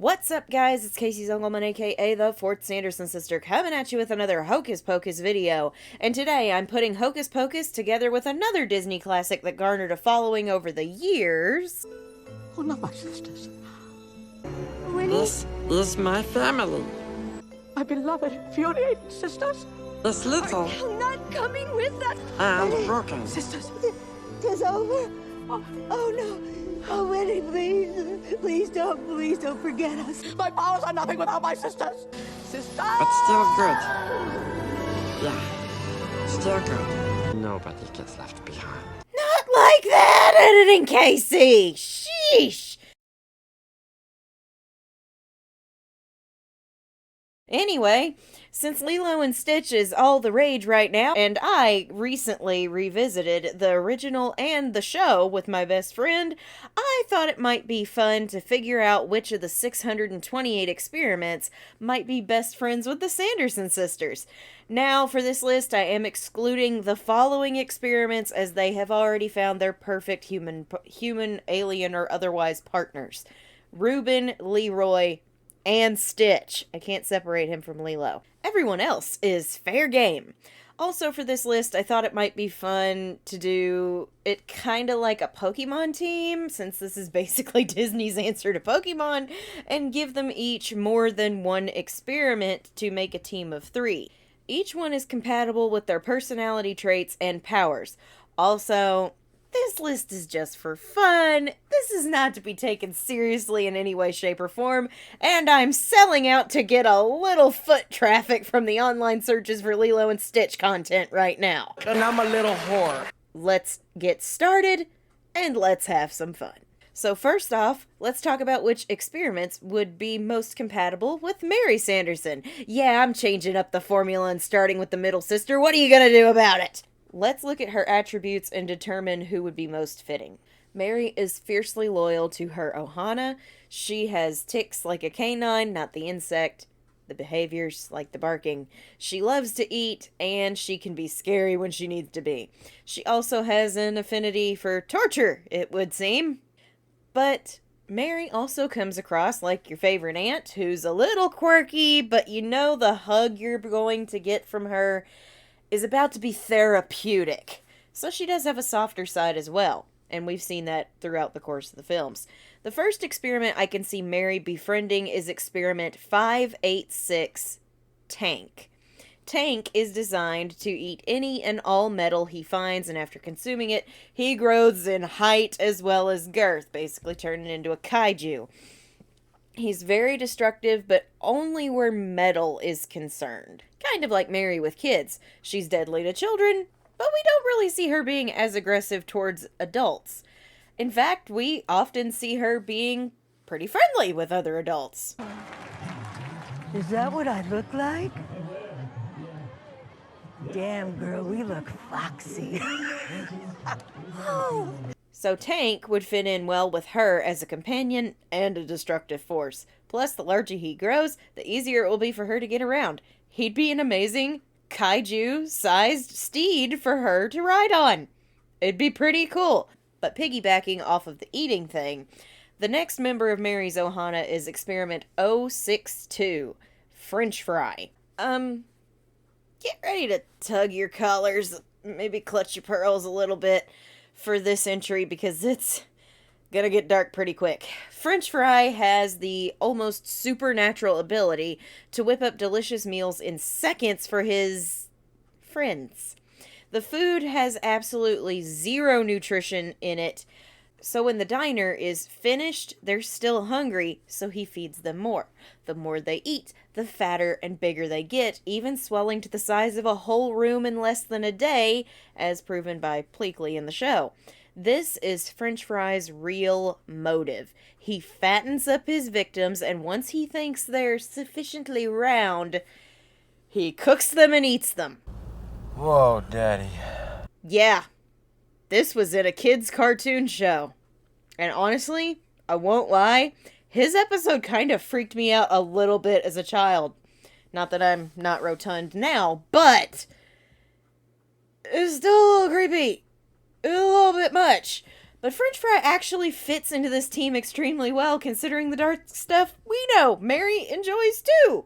What's up, guys? It's Casey's Uncleman, aka the fourth Sanderson sister, coming at you with another Hocus Pocus video. And today I'm putting Hocus Pocus together with another Disney classic that garnered a following over the years. Oh, not my sisters. This is my family. My beloved, infuriating sisters. This little Are you not coming with us? and broken. Sisters. It's over. Oh no. Oh, Winnie, please don't forget us. My powers are nothing without my sisters. Sisters! But still good. Yeah, still good. Nobody gets left behind. Not like that, editing Casey! Sheesh! Anyway, since Lilo and Stitch is all the rage right now, and I recently revisited the original and the show with my best friend, I thought it might be fun to figure out which of the 628 experiments might be best friends with the Sanderson sisters. Now, for this list, I am excluding the following experiments as they have already found their perfect human, alien, or otherwise partners. Reuben, Leroy, and Stitch. I can't separate him from Lilo. Everyone else is fair game. Also for this list, I thought it might be fun to do it kind of like a Pokemon team, since this is basically Disney's answer to Pokemon, and give them each more than one experiment to make a team of 3. Each one is compatible with their personality traits and powers. Also, this list is just for fun. This is not to be taken seriously in any way, shape, or form, and I'm selling out to get a little foot traffic from the online searches for Lilo and Stitch content right now. And I'm a little whore. Let's get started, and let's have some fun. So first off, let's talk about which experiments would be most compatible with Mary Sanderson. Yeah, I'm changing up the formula and starting with the middle sister. What are you gonna do about it? Let's look at her attributes and determine who would be most fitting. Mary is fiercely loyal to her Ohana. She has tics like a canine, not the insect. The behaviors like the barking. She loves to eat, and she can be scary when she needs to be. She also has an affinity for torture, it would seem. But Mary also comes across like your favorite aunt, who's a little quirky, but you know the hug you're going to get from her is about to be therapeutic. So she does have a softer side as well, and we've seen that throughout the course of the films. The first experiment I can see Mary befriending is experiment 586, Tank. Tank is designed to eat any and all metal he finds, and after consuming it, he grows in height as well as girth, basically turning into a kaiju. He's very destructive, but only where metal is concerned. Kind of like Mary with kids. She's deadly to children, but we don't really see her being as aggressive towards adults. In fact, we often see her being pretty friendly with other adults. Is that what I look like? Damn, girl, we look foxy. Oh. So Tank would fit in well with her as a companion and a destructive force. Plus, the larger he grows, the easier it will be for her to get around. He'd be an amazing kaiju-sized steed for her to ride on. It'd be pretty cool. But piggybacking off of the eating thing, the next member of Mary's Ohana is experiment 062, French fry. Get ready to tug your collars, maybe clutch your pearls a little bit for this entry, because it's gonna get dark pretty quick. French Fry has the almost supernatural ability to whip up delicious meals in seconds for his friends. The food has absolutely zero nutrition in it, so when the diner is finished, they're still hungry, so he feeds them more. The more they eat, the fatter and bigger they get, even swelling to the size of a whole room in less than a day, as proven by Pleakley in the show. This is French Fry's real motive. He fattens up his victims, and once he thinks they're sufficiently round, he cooks them and eats them. Whoa, Daddy. Yeah, this was in a kid's cartoon show. And honestly, I won't lie, his episode kind of freaked me out a little bit as a child. Not that I'm not rotund now, but it's still a little creepy. A little bit much. But French Fry actually fits into this team extremely well, considering the dark stuff we know Mary enjoys too.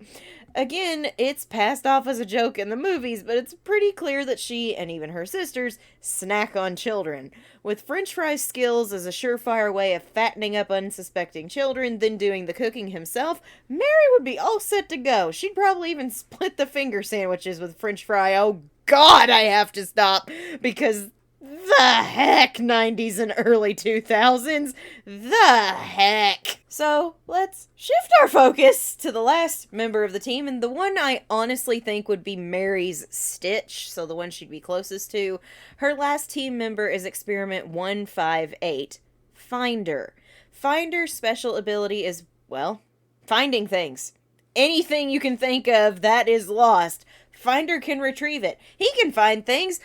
Again, it's passed off as a joke in the movies, but it's pretty clear that she, and even her sisters, snack on children. With French Fry's skills as a surefire way of fattening up unsuspecting children, then doing the cooking himself, Mary would be all set to go. She'd probably even split the finger sandwiches with French Fry. Oh God, I have to stop, because the heck, 90s and early 2000s. The heck. So, let's shift our focus to the last member of the team, and the one I honestly think would be Mary's Stitch, so the one she'd be closest to. Her last team member is Experiment 158, Finder. Finder's special ability is, well, finding things. Anything you can think of that is lost, Finder can retrieve it. He can find things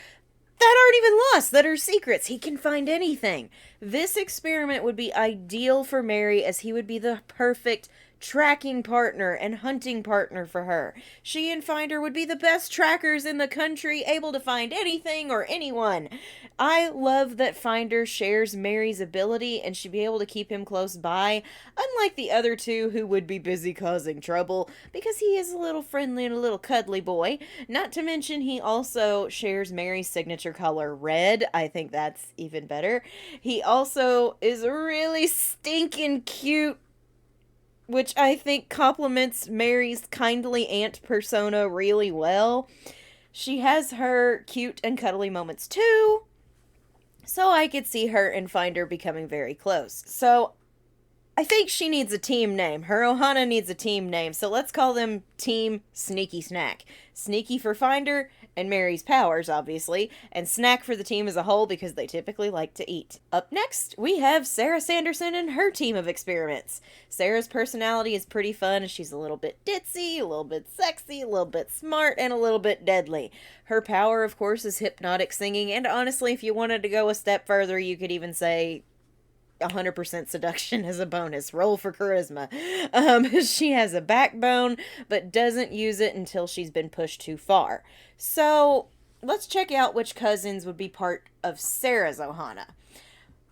that aren't even lost, that are secrets. He can find anything. This experiment would be ideal for Mary, as he would be the perfect tracking partner and hunting partner for her. She and Finder would be the best trackers in the country, able to find anything or anyone. I love that Finder shares Mary's ability and should be able to keep him close by, unlike the other two who would be busy causing trouble, because he is a little friendly and a little cuddly boy. Not to mention he also shares Mary's signature color, red. I think that's even better. He also is really stinking cute, which I think complements Mary's kindly aunt persona really well. She has her cute and cuddly moments too, so I could see her and Finder becoming very close. So I think she needs a team name. Her Ohana needs a team name, so let's call them Team Sneaky Snack. Sneaky for Finder and Mary's powers, obviously, and Snack for the team as a whole because they typically like to eat. Up next, we have Sarah Sanderson and her team of experiments. Sarah's personality is pretty fun. She's a little bit ditzy, a little bit sexy, a little bit smart, and a little bit deadly. Her power, of course, is hypnotic singing, and honestly, if you wanted to go a step further, you could even say 100% seduction as a bonus. Roll for charisma. She has a backbone, but doesn't use it until she's been pushed too far. So, let's check out which cousins would be part of Sarah's Ohana.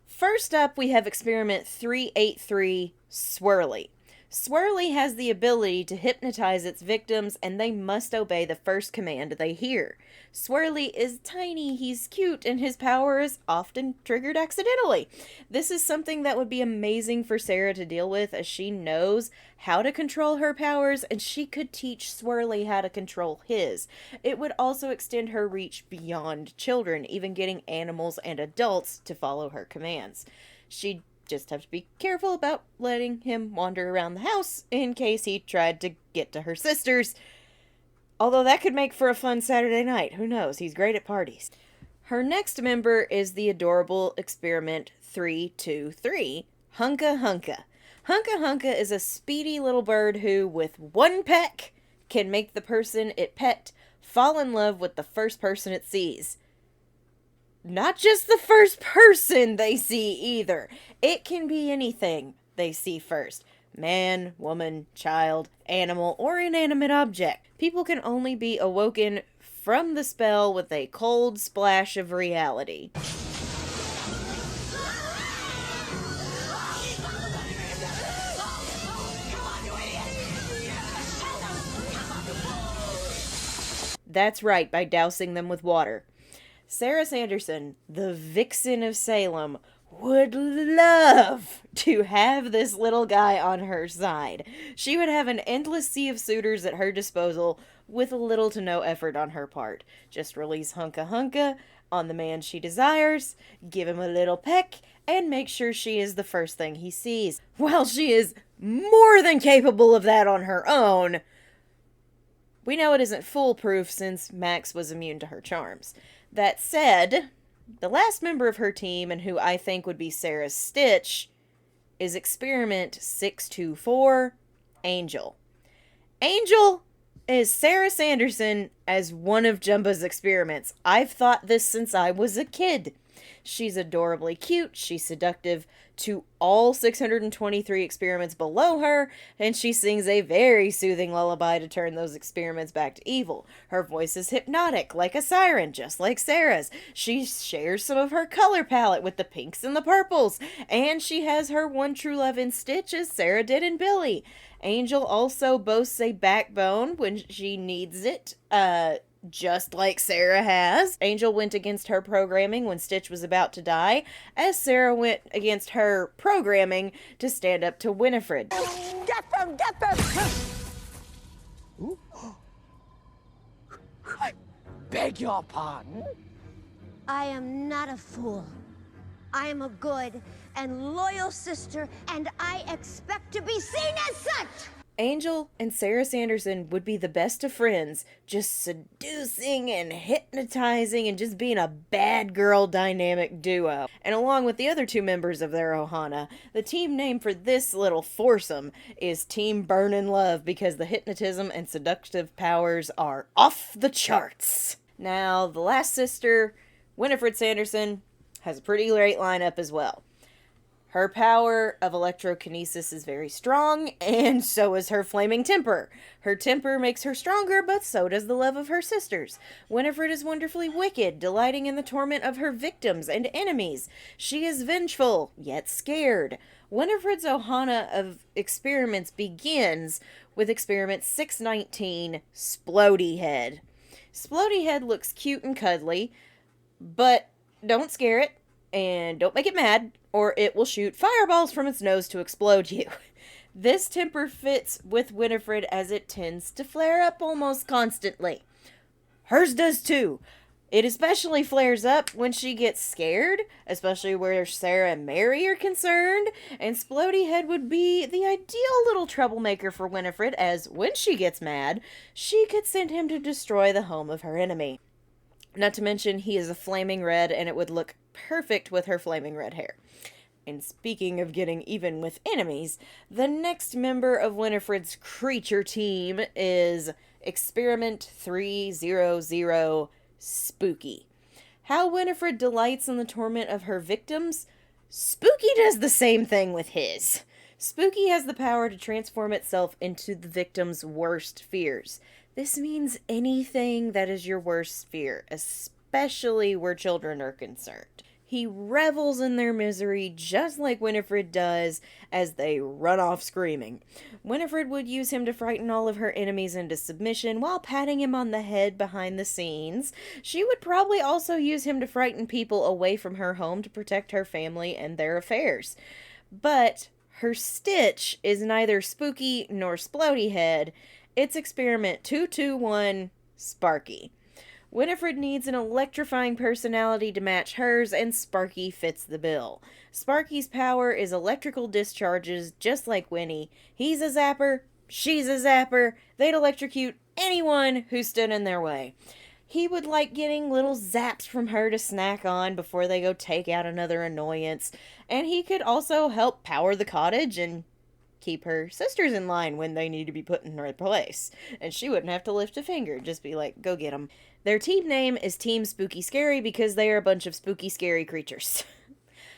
First up, we have Experiment 383, Swirly. Swirly has the ability to hypnotize its victims, and they must obey the first command they hear. Swirly is tiny, he's cute, and his power is often triggered accidentally. This is something that would be amazing for Sarah to deal with, as she knows how to control her powers, and she could teach Swirly how to control his. It would also extend her reach beyond children, even getting animals and adults to follow her commands. She'd just have to be careful about letting him wander around the house in case he tried to get to her sisters. Although that could make for a fun Saturday night. Who knows? He's great at parties. Her next member is the adorable Experiment 323, Hunka Hunka. Hunka Hunka is a speedy little bird who, with one peck, can make the person it pecked fall in love with the first person it sees. Not just the first person they see either. It can be anything they see first. Man, woman, child, animal, or inanimate object. People can only be awoken from the spell with a cold splash of reality. That's right, by dousing them with water. Sarah Sanderson, the vixen of Salem, would love to have this little guy on her side. She would have an endless sea of suitors at her disposal with little to no effort on her part. Just release Hunka Hunka on the man she desires, give him a little peck, and make sure she is the first thing he sees. While she is more than capable of that on her own, we know it isn't foolproof since Max was immune to her charms. That said, the last member of her team, and who I think would be Sarah's Stitch, is Experiment 624, Angel. Angel is Sarah Sanderson as one of Jumba's experiments. I've thought this since I was a kid. She's adorably cute, she's seductive to all 623 experiments below her, and she sings a very soothing lullaby to turn those experiments back to evil. Her voice is hypnotic, like a siren, just like Sarah's. She shares some of her color palette with the pinks and the purples, and she has her one true love in Stitch, as Sarah did in Billy. Angel also boasts a backbone when she needs it, just like Sarah has. Angel went against her programming when Stitch was about to die, as Sarah went against her programming to stand up to Winifred. Get them! Get them! I beg your pardon? I am not a fool. I am a good and loyal sister, and I expect to be seen as such! Angel and Sarah Sanderson would be the best of friends, just seducing and hypnotizing and just being a bad girl dynamic duo. And along with the other two members of their Ohana, the team name for this little foursome is Team Burn in Love, because the hypnotism and seductive powers are off the charts. Now, the last sister, Winifred Sanderson, has a pretty great lineup as well. Her power of electrokinesis is very strong, and so is her flaming temper. Her temper makes her stronger, but so does the love of her sisters. Winifred is wonderfully wicked, delighting in the torment of her victims and enemies. She is vengeful, yet scared. Winifred's Ohana of experiments begins with experiment 619, Splody Head. Splody Head looks cute and cuddly, but don't scare it, and don't make it mad, or it will shoot fireballs from its nose to explode you. This temper fits with Winifred, as it tends to flare up almost constantly. Hers does too. It especially flares up when she gets scared, especially where Sarah and Mary are concerned, and Splody Head would be the ideal little troublemaker for Winifred, as when she gets mad, she could send him to destroy the home of her enemy. Not to mention, he is a flaming red, and it would look perfect with her flaming red hair. And speaking of getting even with enemies, the next member of Winifred's creature team is Experiment 300, Spooky. How Winifred delights in the torment of her victims, Spooky does the same thing with his. Spooky has the power to transform itself into the victim's worst fears. This means anything that is your worst fear, especially where children are concerned. He revels in their misery just like Winifred does as they run off screaming. Winifred would use him to frighten all of her enemies into submission while patting him on the head behind the scenes. She would probably also use him to frighten people away from her home to protect her family and their affairs. But her Stitch is neither Spooky nor Splody Head. It's Experiment 221, Sparky. Winifred needs an electrifying personality to match hers, and Sparky fits the bill. Sparky's power is electrical discharges, just like Winnie. He's a zapper, she's a zapper. They'd electrocute anyone who stood in their way. He would like getting little zaps from her to snack on before they go take out another annoyance. And he could also help power the cottage and keep her sisters in line when they need to be put in their place. And she wouldn't have to lift a finger, just be like, go get them. Their team name is Team Spooky Scary because they are a bunch of spooky scary creatures.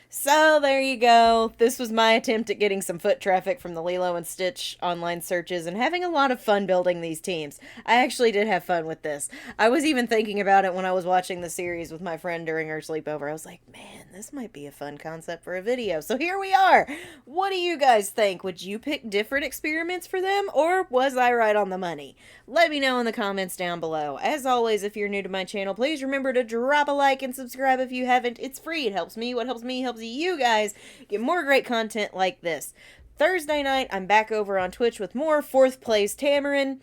So there you go. This was my attempt at getting some foot traffic from the Lilo and Stitch online searches and having a lot of fun building these teams. I actually did have fun with this. I was even thinking about it when I was watching the series with my friend during our sleepover. I was like, man, this might be a fun concept for a video. So here we are. What do you guys think? Would you pick different experiments for them, or was I right on the money? Let me know in the comments down below. As always, if you're new to my channel, please remember to drop a like and subscribe if you haven't. It's free. It helps me. What helps me helps you guys get more great content like this. Thursday night, I'm back over on Twitch with more 4th place Tamarin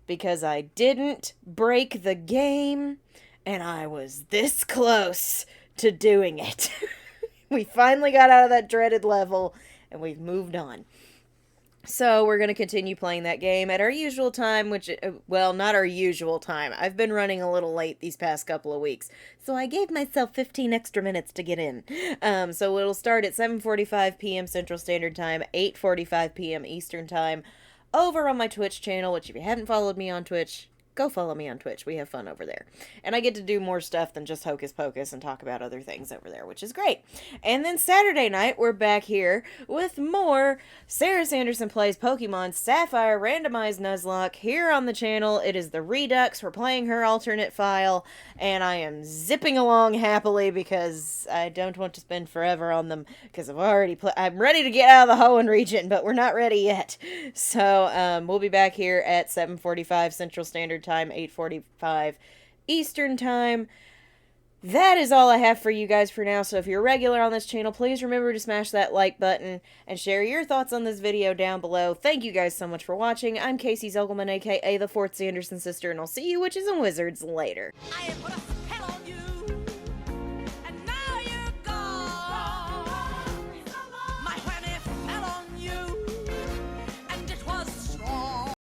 because I didn't break the game and I was this close to doing it. We finally got out of that dreaded level and we've moved on. So we're going to continue playing that game at our usual time, which, well, not our usual time. I've been running a little late these past couple of weeks, so I gave myself 15 extra minutes to get in. So it'll start at 7:45 p.m. Central Standard Time, 8:45 p.m. Eastern Time, over on my Twitch channel, which if you haven't followed me on Twitch, go follow me on Twitch. We have fun over there. And I get to do more stuff than just Hocus Pocus and talk about other things over there, which is great. And then Saturday night, we're back here with more Sarah Sanderson Plays Pokemon Sapphire Randomized Nuzlocke here on the channel. It is the Redux. We're playing her alternate file, and I am zipping along happily because I don't want to spend forever on them because I've already I'm ready to get out of the Hoenn region, but we're not ready yet. So we'll be back here at 7:45 Central Standard Time, 8:45 Eastern Time. That is all I have for you guys for now, so if you're a regular on this channel, please remember to smash that like button and share your thoughts on this video down below. Thank you guys so much for watching. I'm Casey Zogelman, aka the 4th Sanderson Sister, and I'll see you witches and wizards later. I am